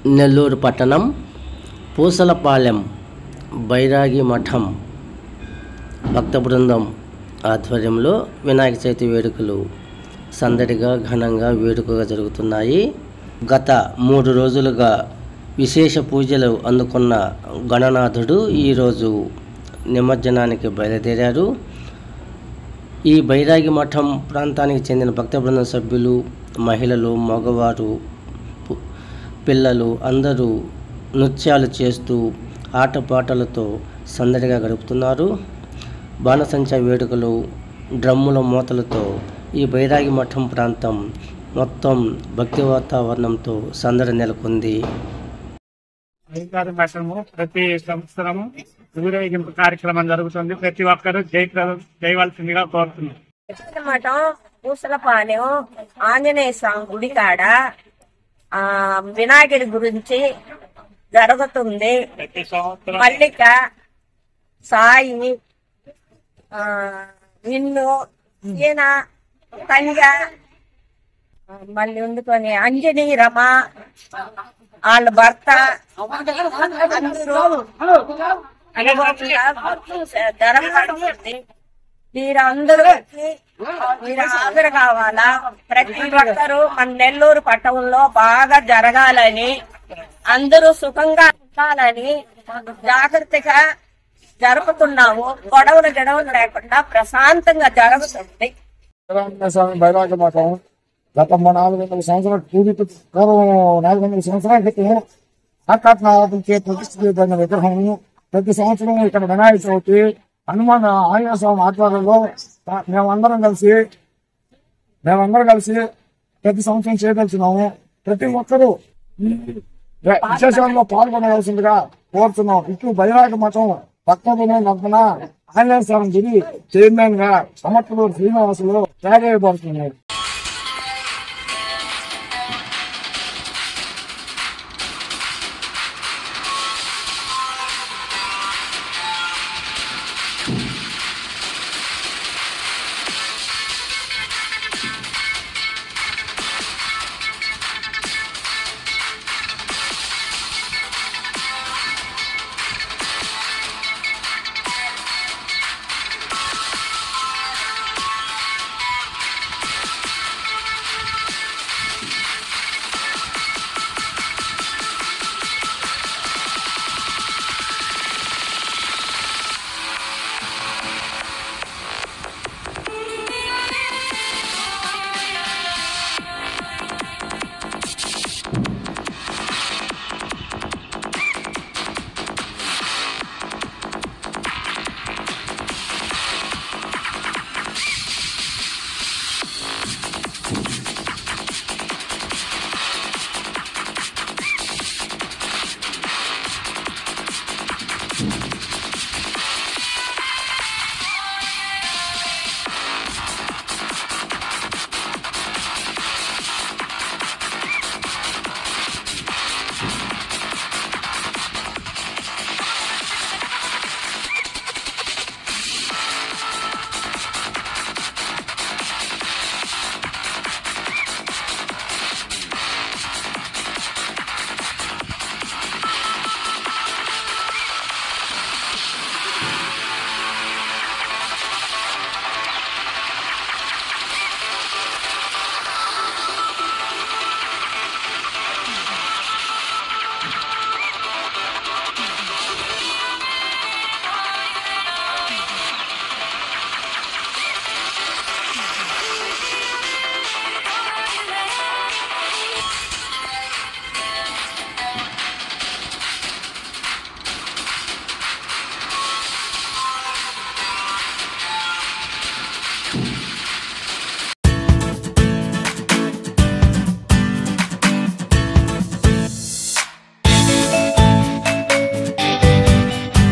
నెల్లూరు పట్టణం పూసలపాలెం బైరాగి మఠం భక్త బృందం ఆధ్వర్యంలో వినాయక చవితి వేడుకలు సందడిగా ఘనంగా వేడుకగా జరుగుతున్నాయి. గత 3 రోజులుగా విశేష పూజలు అందుకున్న గణనాథుడు ఈరోజు నిమజ్జనానికి బయలుదేరారు. ఈ బైరాగి మఠం ప్రాంతానికి చెందిన భక్త బృందం సభ్యులు, మహిళలు, మగవారు, పిల్లలు అందరూ నృత్యాలు చేస్తూ ఆటపాటలతో సందడిగా గడుపుతున్నారు. బాణసంచా వేడుకలు, డ్రమ్ముల మోతలతో ఈ బైరాగి మఠం ప్రాంతం మొత్తం భక్తి వాతావరణంతో సందడి నెలకొంది. ప్రతి సంవత్సరం ఊరేగింపు కార్యక్రమం జరుగుతుంది. ప్రతి ఒక్కరూ చేయవలసిందిగా కోరుతున్నాం. మఠం పూసలపాలెం ఆంజనేయ స్వామి గుడి కాడ వినాయకుడి గురించి జరుగుతుంది. మల్లిక, సాయి, విన్ను, ఈయన కంజ, మళ్ళీ వండుకొని అంజనీ, రమ, వాళ్ళ భర్త జరగబడుతుంది. మీరందరూ మీరు హాజరు కావాలా. ప్రతి ఒక్కరూ మన నెల్లూరు పట్టణంలో బాగా జరగాలని, అందరూ సుఖంగా ఉండాలని జాగ్రత్తగా జరుపుతున్నాము. గొడవలు లేకుండా ప్రశాంతంగా జరుగుతుంది. బైరాగి మఠం గత 400 సంవత్సరాల పూర్వం 400 సంవత్సరాల క్రితం ఆకాత్మకే ప్రతిష్ఠిత విగ్రహం. ప్రతి సంవత్సరం ఇక్కడ వినాయక చవితి హనుమాన్ ఆంజనేయ స్వామి ఆధ్వర్యంలో మేమందరం కలిసి ప్రతి సంవత్సరం చేయదలుచున్నాము. ప్రతి ఒక్కరూ ఈ విశేషంలో పాల్గొనవలసిందిగా కోరుతున్నాం. ఇటు బైరాగి మఠం భక్తులను నడుపున ఆంజనేయ స్వామి గుడి చైర్మన్ గా సమర్థులు శ్రీనివాసులు తయారు చేయబడుతున్నారు.